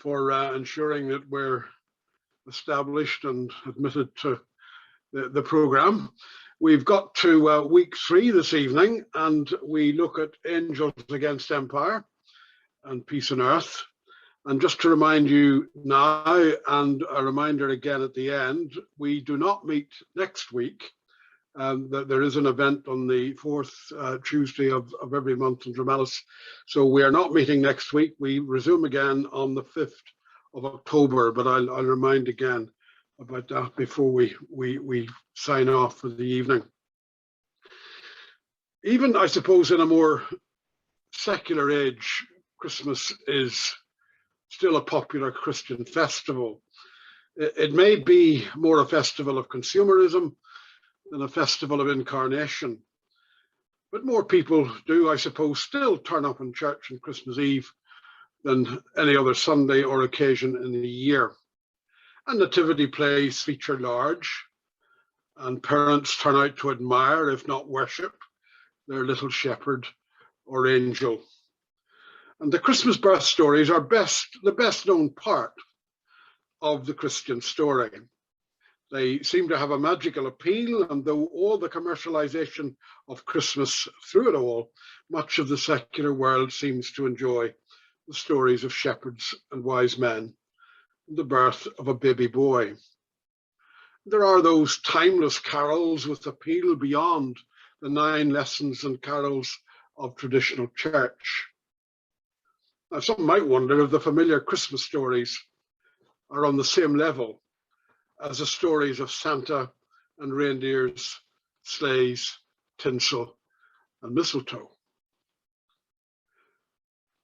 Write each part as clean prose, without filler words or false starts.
for ensuring that we're established and admitted to the programme. We've got to week 3 this evening, and we look at Angels Against Empire and Peace on Earth. And just to remind you now, and a reminder again at the end, we do not meet next week. That there is an event on the 4th Tuesday of every month in Drumalis. So we are not meeting next week. We resume again on the 5th of October, but I'll remind again about that before we sign off for the evening. Even, I suppose, in a more secular age, Christmas is still a popular Christian festival. It may be more a festival of consumerism than a festival of incarnation. But more people do, I suppose, still turn up in church on Christmas Eve than any other Sunday or occasion in the year. And nativity plays feature large, and parents turn out to admire, if not worship, their little shepherd or angel. And the Christmas birth stories are the best known part of the Christian story. They seem to have a magical appeal, and though all the commercialization of Christmas through it all, much of the secular world seems to enjoy the stories of shepherds and wise men, and the birth of a baby boy. There are those timeless carols with appeal beyond the 9 lessons and carols of traditional church. Now, some might wonder if the familiar Christmas stories are on the same level as the stories of Santa and reindeers, sleighs, tinsel, and mistletoe.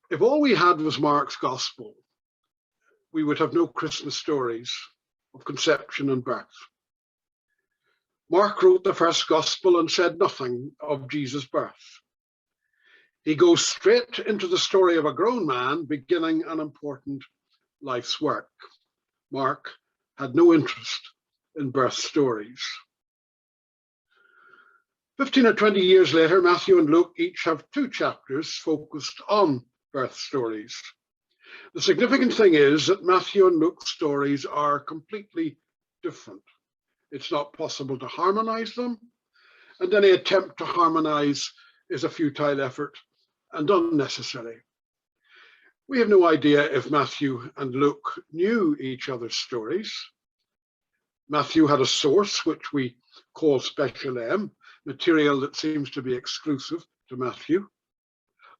If all we had was Mark's gospel, we would have no Christmas stories of conception and birth. Mark wrote the first gospel and said nothing of Jesus' birth. He goes straight into the story of a grown man beginning an important life's work. Mark had no interest in birth stories. 15 or 20 years later, Matthew and Luke each have 2 chapters focused on birth stories. The significant thing is that Matthew and Luke's stories are completely different. It's not possible to harmonize them, and any attempt to harmonize is a futile effort and unnecessary. We have no idea if Matthew and Luke knew each other's stories. Matthew had a source, which we call Special M, material that seems to be exclusive to Matthew.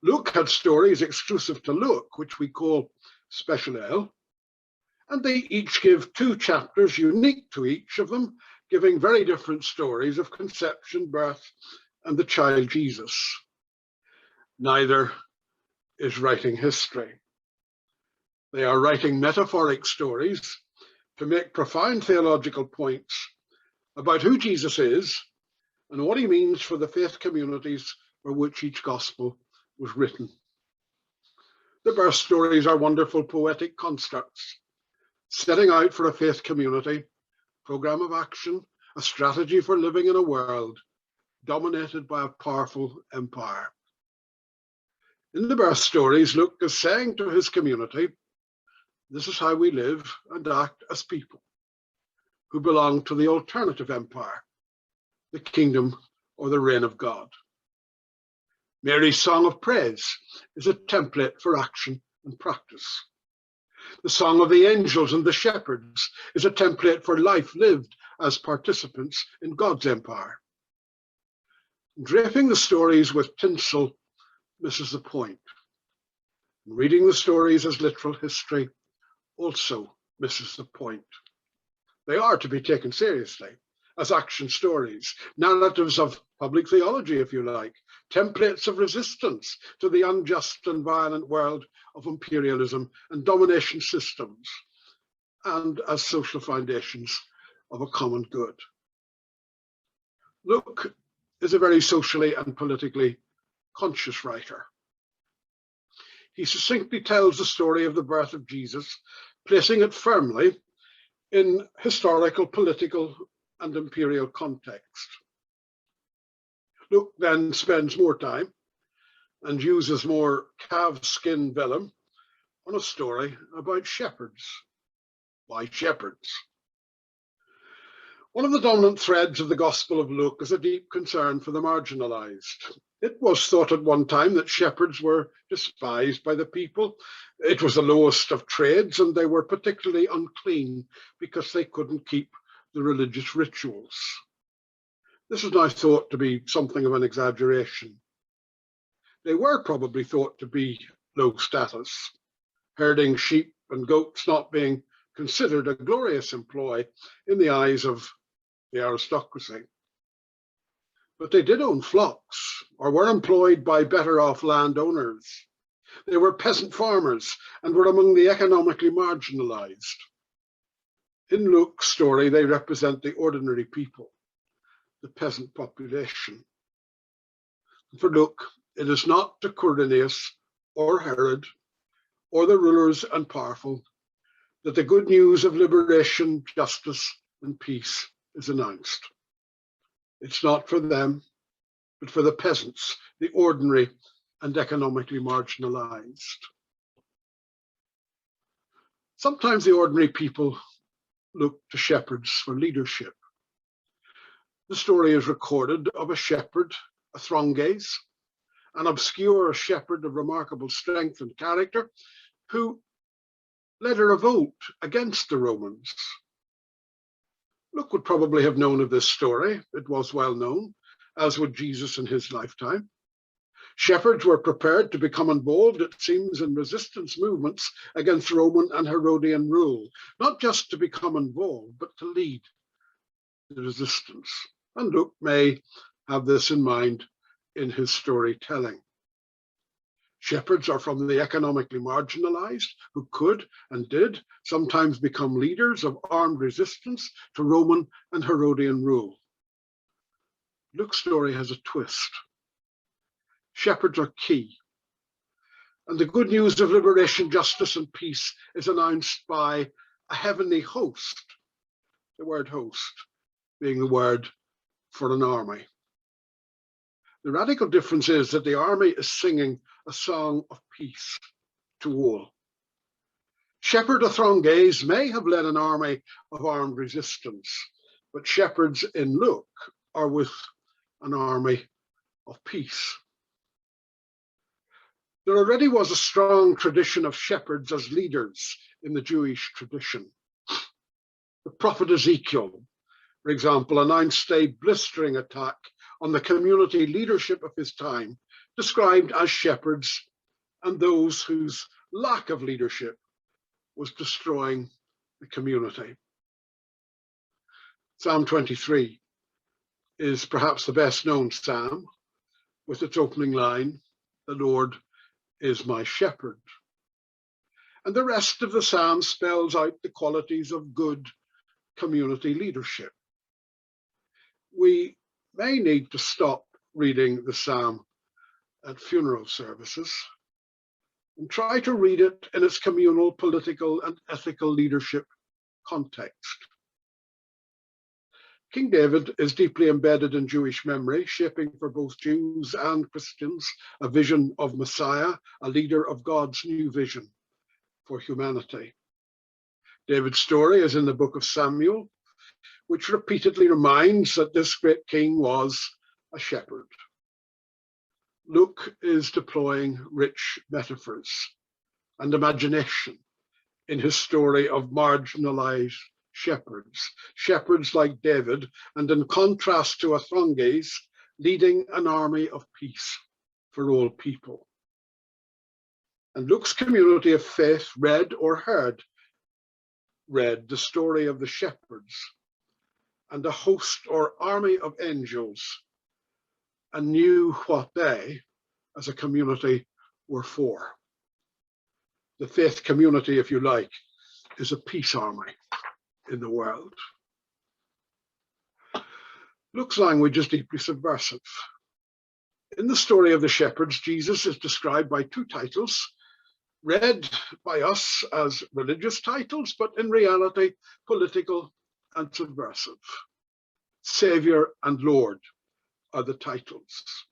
Luke had stories exclusive to Luke, which we call Special L. And they each give 2 chapters unique to each of them, giving very different stories of conception, birth, and the child Jesus. Neither is writing history. They are writing metaphoric stories to make profound theological points about who Jesus is and what he means for the faith communities for which each gospel was written. The birth stories are wonderful poetic constructs, setting out for a faith community, program of action, a strategy for living in a world dominated by a powerful empire. In the birth stories, Luke is saying to his community, this is how we live and act as people who belong to the alternative empire, the kingdom or the reign of God. Mary's song of praise is a template for action and practice. The song of the angels and the shepherds is a template for life lived as participants in God's empire. Draping the stories with tinsel misses the point. Reading the stories as literal history also misses the point. They are to be taken seriously as action stories, narratives of public theology, if you like, templates of resistance to the unjust and violent world of imperialism and domination systems, and as social foundations of a common good. Luke is a very socially and politically conscious writer. He succinctly tells the story of the birth of Jesus, placing it firmly in historical, political, and imperial context. Luke then spends more time and uses more calfskin vellum on a story about shepherds. Why shepherds? One of the dominant threads of the Gospel of Luke is a deep concern for the marginalized. It was thought at one time that shepherds were despised by the people. It was the lowest of trades, and they were particularly unclean because they couldn't keep the religious rituals. This is now thought to be something of an exaggeration. They were probably thought to be low status, herding sheep and goats not being considered a glorious employ in the eyes of the aristocracy. But they did own flocks or were employed by better off landowners. They were peasant farmers and were among the economically marginalized. In Luke's story, they represent the ordinary people, the peasant population. For Luke, it is not to Quirinius or Herod or the rulers and powerful that the good news of liberation, justice, and peace is announced. It's not for them, but for the peasants, the ordinary and economically marginalized. Sometimes the ordinary people look to shepherds for leadership. The story is recorded of a shepherd, a Thronges, an obscure shepherd of remarkable strength and character, who led a revolt against the Romans. Luke would probably have known of this story. It was well known, as would Jesus in his lifetime. Shepherds were prepared to become involved, it seems, in resistance movements against Roman and Herodian rule, not just to become involved, but to lead the resistance. And Luke may have this in mind in his storytelling. Shepherds are from the economically marginalized who could and did sometimes become leaders of armed resistance to Roman and Herodian rule. Luke's story has a twist. Shepherds are key, and the good news of liberation, justice, and peace is announced by a heavenly host, the word host being the word for an army. The radical difference is that the army is singing a song of peace to all. Shepherd of Thronges may have led an army of armed resistance, but shepherds in Luke are with an army of peace. There already was a strong tradition of shepherds as leaders in the Jewish tradition. The prophet Ezekiel, for example, announced a blistering attack on the community leadership of his time, described as shepherds and those whose lack of leadership was destroying the community. Psalm 23 is perhaps the best known psalm, with its opening line, "The Lord is my shepherd." And the rest of the psalm spells out the qualities of good community leadership. We may need to stop reading the psalm at funeral services and try to read it in its communal, political, and ethical leadership context. King David is deeply embedded in Jewish memory, shaping for both Jews and Christians a vision of Messiah, a leader of God's new vision for humanity. David's story is in the book of Samuel, which repeatedly reminds that this great king was a shepherd. Luke is deploying rich metaphors and imagination in his story of marginalized shepherds like David, and in contrast to a Thronges leading an army of peace for all people. And Luke's community of faith read the story of the shepherds and a host or army of angels, and knew what they, as a community, were for. The faith community, if you like, is a peace army in the world. Luke's language is deeply subversive. In the story of the shepherds, Jesus is described by two titles, read by us as religious titles, but in reality, political and subversive. Savior and Lord are the titles.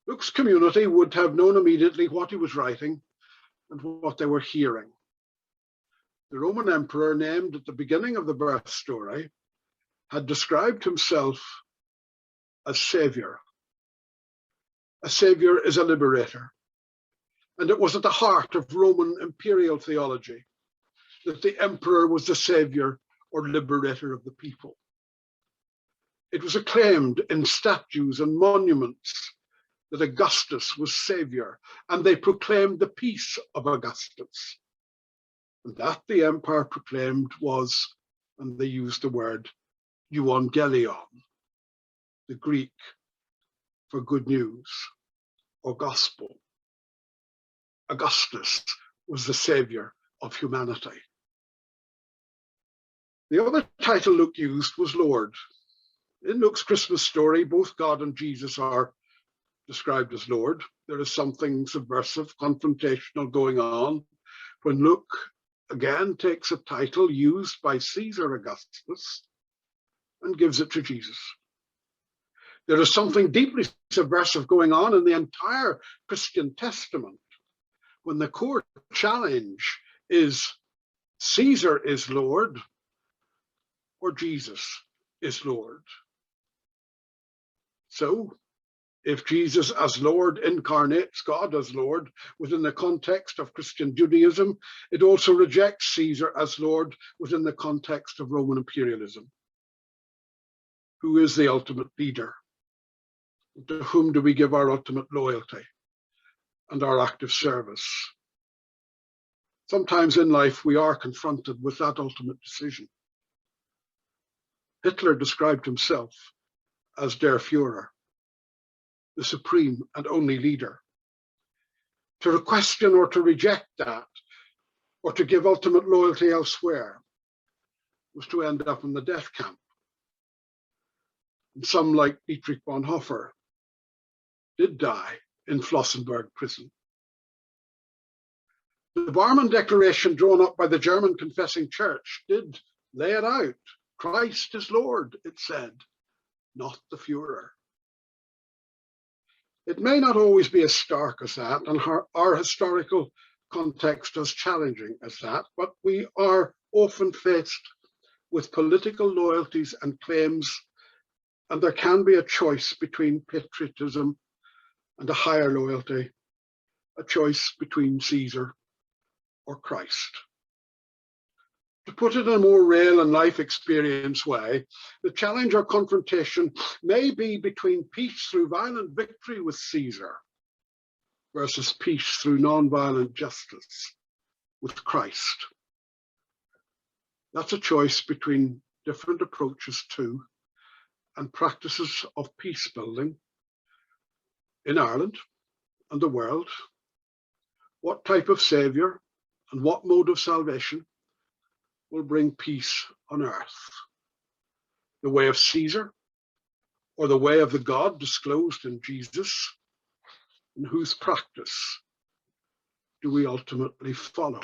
Luke's community would have known immediately what he was writing and what they were hearing. The Roman emperor, named at the beginning of the birth story, had described himself as Savior. A Savior is a liberator. And it was at the heart of Roman imperial theology that the emperor was the Savior or liberator of the people. It was acclaimed in statues and monuments that Augustus was Savior, and they proclaimed the peace of Augustus. And that the empire proclaimed was, and they used the word euangelion, the Greek for good news or gospel. Augustus was the Savior of humanity. The other title Luke used was Lord. In Luke's Christmas story, both God and Jesus are described as Lord. There is something subversive, confrontational going on when Luke again takes a title used by Caesar Augustus and gives it to Jesus. There is something deeply subversive going on in the entire Christian Testament when the core challenge is Caesar is Lord or Jesus is Lord. So, if Jesus as Lord incarnates God as Lord within the context of Christian Judaism, it also rejects Caesar as Lord within the context of Roman imperialism. Who is the ultimate leader? To whom do we give our ultimate loyalty and our active service? Sometimes in life we are confronted with that ultimate decision. Hitler described himself as Der Führer, the supreme and only leader. To question or to reject that, or to give ultimate loyalty elsewhere, was to end up in the death camp. And some, like Dietrich Bonhoeffer, did die in Flossenburg prison. The Barmen Declaration drawn up by the German Confessing Church did lay it out. Christ is Lord, it said, not the Führer. It may not always be as stark as that, and our historical context as challenging as that, but we are often faced with political loyalties and claims, and there can be a choice between patriotism and a higher loyalty, a choice between Caesar or Christ. To put it in a more real and life experience way, the challenge or confrontation may be between peace through violent victory with Caesar versus peace through non-violent justice with Christ. That's a choice between different approaches to and practices of peace building in Ireland and the world. What type of saviour and what mode of salvation will bring peace on earth? The way of Caesar or the way of the God disclosed in Jesus, in whose practice do we ultimately follow?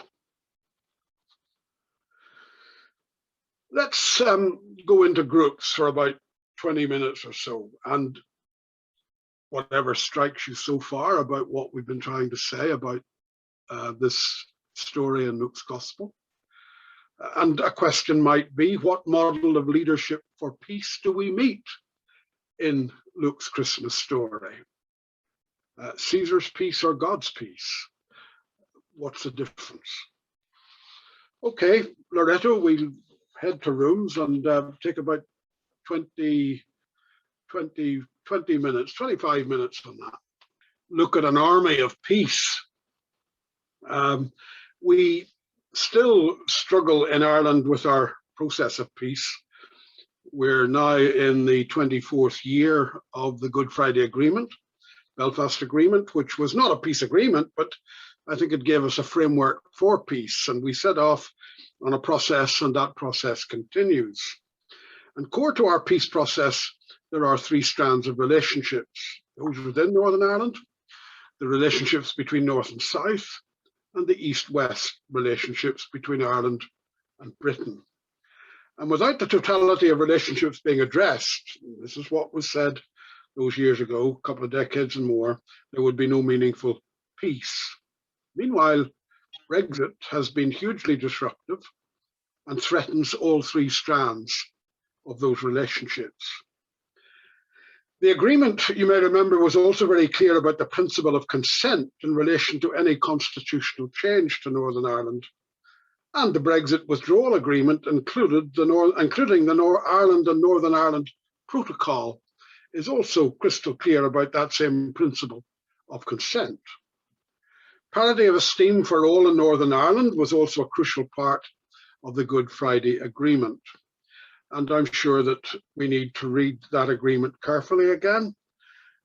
Let's go into groups for about 20 minutes or so, and whatever strikes you so far about what we've been trying to say about this story in Luke's Gospel. And a question might be, what model of leadership for peace do we meet in Luke's Christmas story? Caesar's peace or God's peace? What's the difference? Okay, Loretto, we'll head to rooms and take about 20 minutes, 25 minutes on that. Look at an army of peace. We still struggle in Ireland with our process of peace. We're now in the 24th year of the Good Friday Agreement, Belfast Agreement, which was not a peace agreement, but I think it gave us a framework for peace. And we set off on a process, and that process continues. And core to our peace process, there are three strands of relationships: those within Northern Ireland, the relationships between North and South, and the East-West relationships between Ireland and Britain. And without the totality of relationships being addressed, this is what was said those years ago, a couple of decades and more, there would be no meaningful peace. Meanwhile, Brexit has been hugely disruptive and threatens all three strands of those relationships. The agreement, you may remember, was also very clear about the principle of consent in relation to any constitutional change to Northern Ireland. And the Brexit withdrawal agreement including the Ireland and Northern Ireland Protocol is also crystal clear about that same principle of consent. Parity of esteem for all in Northern Ireland was also a crucial part of the Good Friday Agreement. And I'm sure that we need to read that agreement carefully again.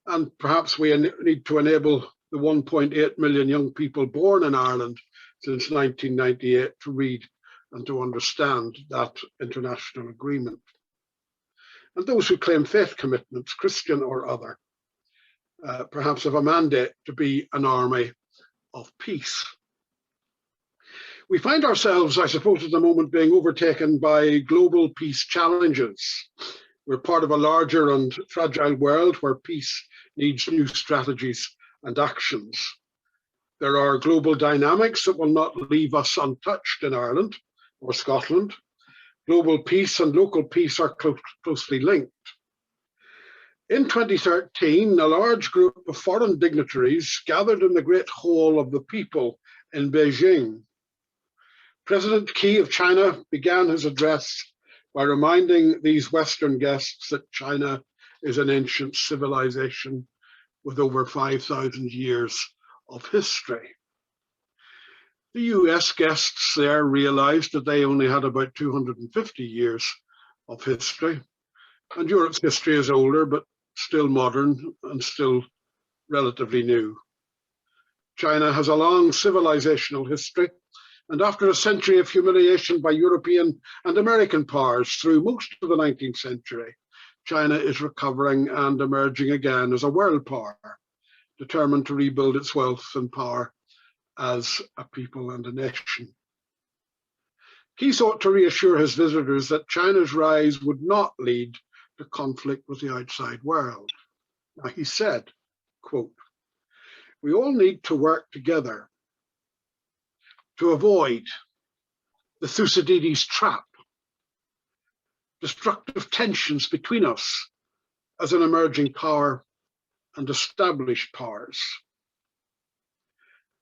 And perhaps we need to enable the 1.8 million young people born in Ireland since 1998 to read and to understand that international agreement. And those who claim faith commitments, Christian or other, perhaps have a mandate to be an army of peace. We find ourselves, I suppose, at the moment being overtaken by global peace challenges. We're part of a larger and fragile world where peace needs new strategies and actions. There are global dynamics that will not leave us untouched in Ireland or Scotland. Global peace and local peace are closely linked. In 2013, a large group of foreign dignitaries gathered in the Great Hall of the People in Beijing. President Xi of China began his address by reminding these Western guests that China is an ancient civilization with over 5,000 years of history. The US guests there realized that they only had about 250 years of history, and Europe's history is older, but still modern and still relatively new. China has a long civilizational history, and after a century of humiliation by European and American powers through most of the 19th century, China is recovering and emerging again as a world power, determined to rebuild its wealth and power as a people and a nation. Xi sought to reassure his visitors that China's rise would not lead to conflict with the outside world. Now, he said, quote, "We all need to work together to avoid the Thusidis Trap, destructive tensions between us as an emerging power and established powers."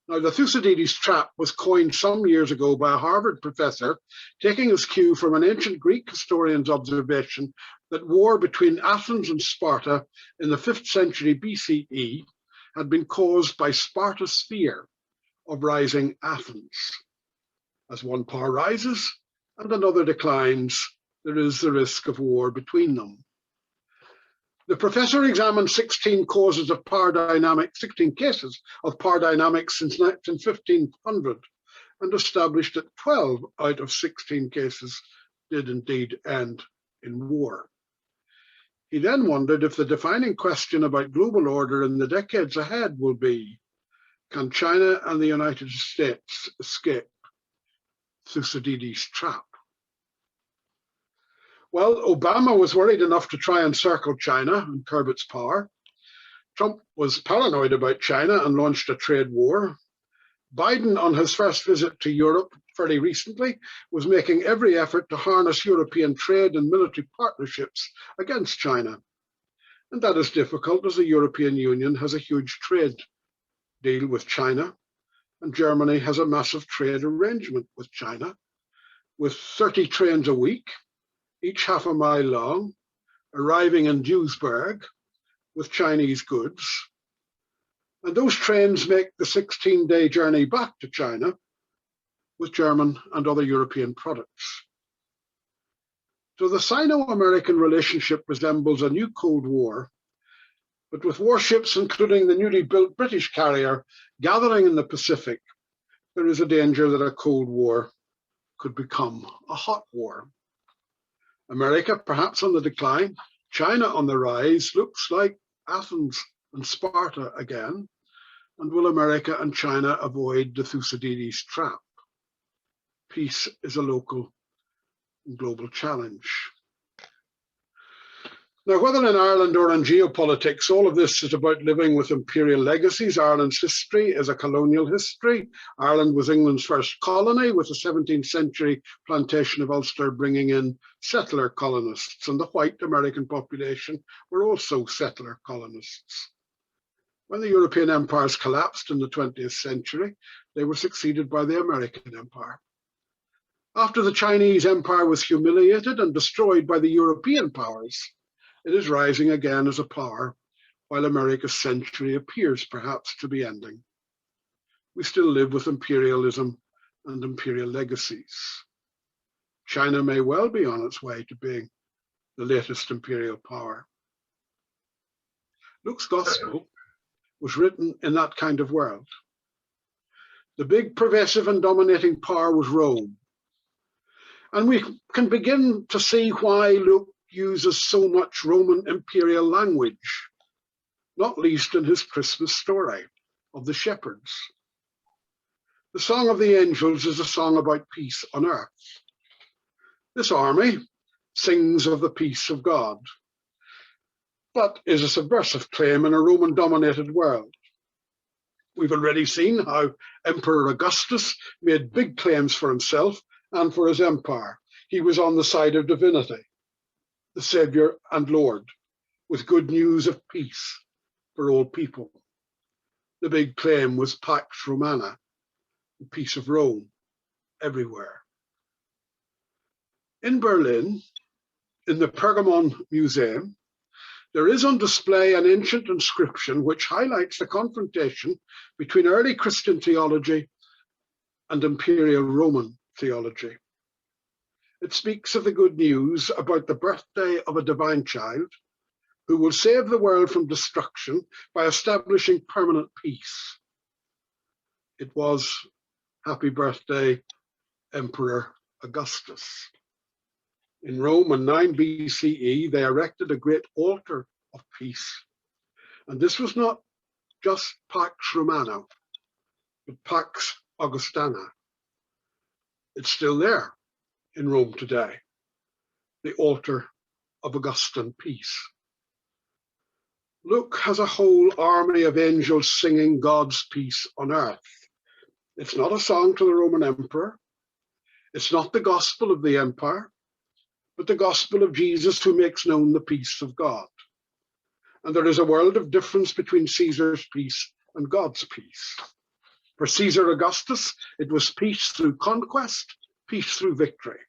Now, the Thusidis Trap was coined some years ago by a Harvard professor, taking his cue from an ancient Greek historian's observation that war between Athens and Sparta in the 5th century BCE had been caused by Sparta's fear of rising Athens. As one power rises and another declines, there is the risk of war between them. The professor examined 16 cases of power dynamics since 1500 and established that 12 out of 16 cases did indeed end in war. He then wondered if the defining question about global order in the decades ahead will be, can China and the United States escape Thusidis' trap? Well, Obama was worried enough to try and circle China and curb its power. Trump was paranoid about China and launched a trade war. Biden, on his first visit to Europe fairly recently, was making every effort to harness European trade and military partnerships against China. And that is difficult as the European Union has a huge trade deal with China, and Germany has a massive trade arrangement with China, with 30 trains a week, each half a mile long, arriving in Duisburg with Chinese goods. And those trains make the 16-day journey back to China with German and other European products. So the Sino-American relationship resembles a new Cold War, but with warships, including the newly built British carrier, gathering in the Pacific, there is a danger that a Cold War could become a hot war. America perhaps on the decline, China on the rise, looks like Athens and Sparta again. And will America and China avoid the Thusidis trap? Peace is a local and global challenge. Now, whether in Ireland or in geopolitics, all of this is about living with imperial legacies. Ireland's history is a colonial history. Ireland was England's first colony, with the 17th century plantation of Ulster bringing in settler colonists, and the white American population were also settler colonists. When the European empires collapsed in the 20th century, they were succeeded by the American empire. After the Chinese empire was humiliated and destroyed by the European powers, it is rising again as a power, while America's century appears perhaps to be ending. We still live with imperialism and imperial legacies. China may well be on its way to being the latest imperial power. Luke's gospel was written in that kind of world. The big, pervasive and dominating power was Rome. And we can begin to see why Luke uses so much Roman imperial language, not least in his Christmas story of the shepherds. The Song of the Angels is a song about peace on earth. This army sings of the peace of God, but is a subversive claim in a Roman-dominated world. We've already seen how Emperor Augustus made big claims for himself and for his empire. He was on the side of divinity, the Saviour and Lord, with good news of peace for all people. The big claim was Pax Romana, the peace of Rome, everywhere. In Berlin, in the Pergamon Museum, there is on display an ancient inscription which highlights the confrontation between early Christian theology and imperial Roman theology. It speaks of the good news about the birthday of a divine child who will save the world from destruction by establishing permanent peace. It was Happy Birthday, Emperor Augustus. In Rome in 9 BCE, they erected a great altar of peace. And this was not just Pax Romana, but Pax Augustana. It's still there in Rome today, the altar of Augustan peace. Luke has a whole army of angels singing God's peace on earth. It's not a song to the Roman emperor. It's not the gospel of the empire, but the gospel of Jesus who makes known the peace of God. And there is a world of difference between Caesar's peace and God's peace. For Caesar Augustus, it was peace through conquest, peace through victory.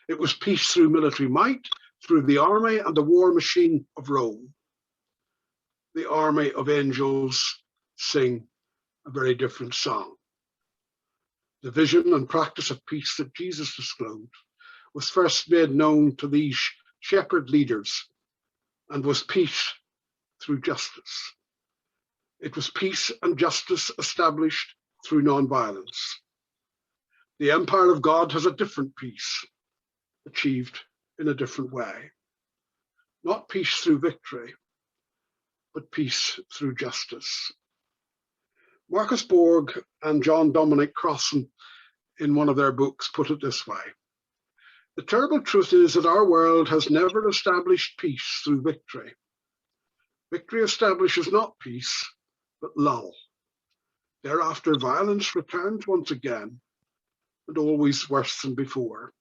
It was peace through military might, through the army and the war machine of Rome. The army of angels sing a very different song. The vision and practice of peace that Jesus disclosed was first made known to these shepherd leaders and was peace through justice. It was peace and justice established through non-violence. The empire of God has a different peace, achieved in a different way. Not peace through victory, but peace through justice. Marcus Borg and John Dominic Crossan, in one of their books, put it this way: the terrible truth is that our world has never established peace through victory. Victory establishes not peace, but lull. Thereafter, violence returns once again, and always worse than before.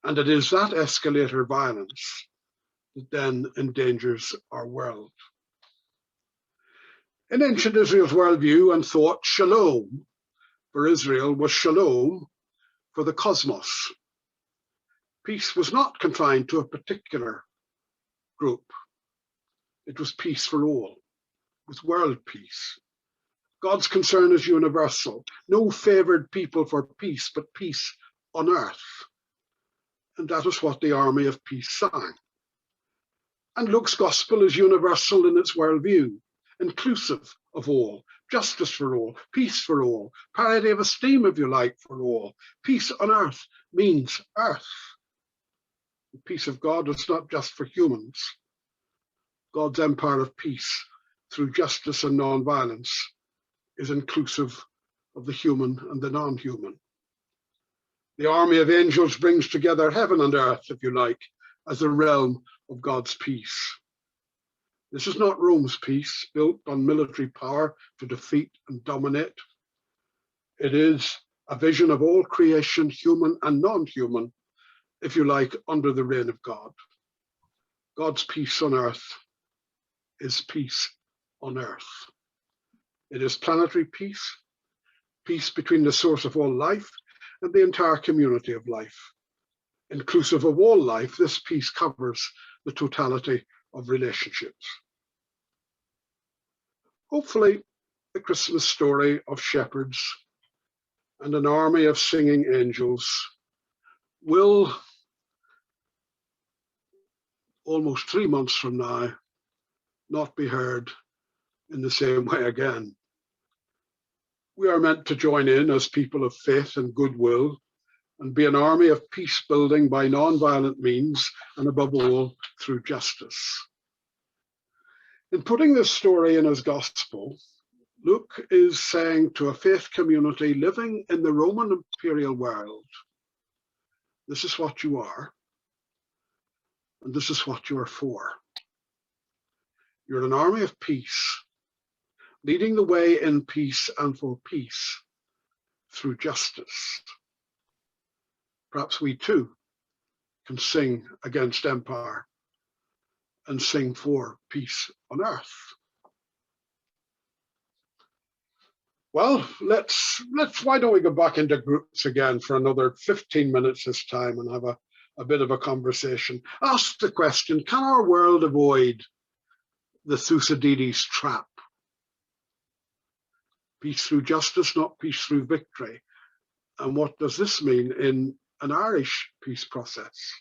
And it is that escalator violence that then endangers our world. In ancient Israel's worldview and thought, shalom for Israel was shalom for the cosmos. Peace was not confined to a particular group. It was peace for all. It was world peace. God's concern is universal. No favored people for peace, but peace on earth. And that is what the army of peace sang. And Luke's gospel is universal in its worldview, inclusive of all, justice for all, peace for all, parity of esteem, if you like, for all. Peace on earth means earth. The peace of God is not just for humans. God's empire of peace through justice and non-violence is inclusive of the human and the non-human. The army of angels brings together heaven and earth, if you like, as a realm of God's peace. This is not Rome's peace, built on military power to defeat and dominate. It is a vision of all creation, human and non-human, if you like, under the reign of God. God's peace on earth is peace on earth. It is planetary peace, peace between the source of all life and the entire community of life. Inclusive of all life, this peace covers the totality of relationships. Hopefully, the Christmas story of shepherds and an army of singing angels will, almost 3 months from now, not be heard in the same way again. We are meant to join in as people of faith and goodwill and be an army of peace building by non-violent means and above all through justice. In putting this story in his gospel, Luke is saying to a faith community living in the Roman imperial world, this is what you are, and this is what you are for. You're an army of peace, leading the way in peace and for peace through justice. Perhaps we too can sing against empire and sing for peace on earth. Well, why don't we go back into groups again for another 15 minutes this time and have a bit of a conversation. Ask the question, can our world avoid the Thusidis trap? Peace through justice, not peace through victory. And what does this mean in an Irish peace process?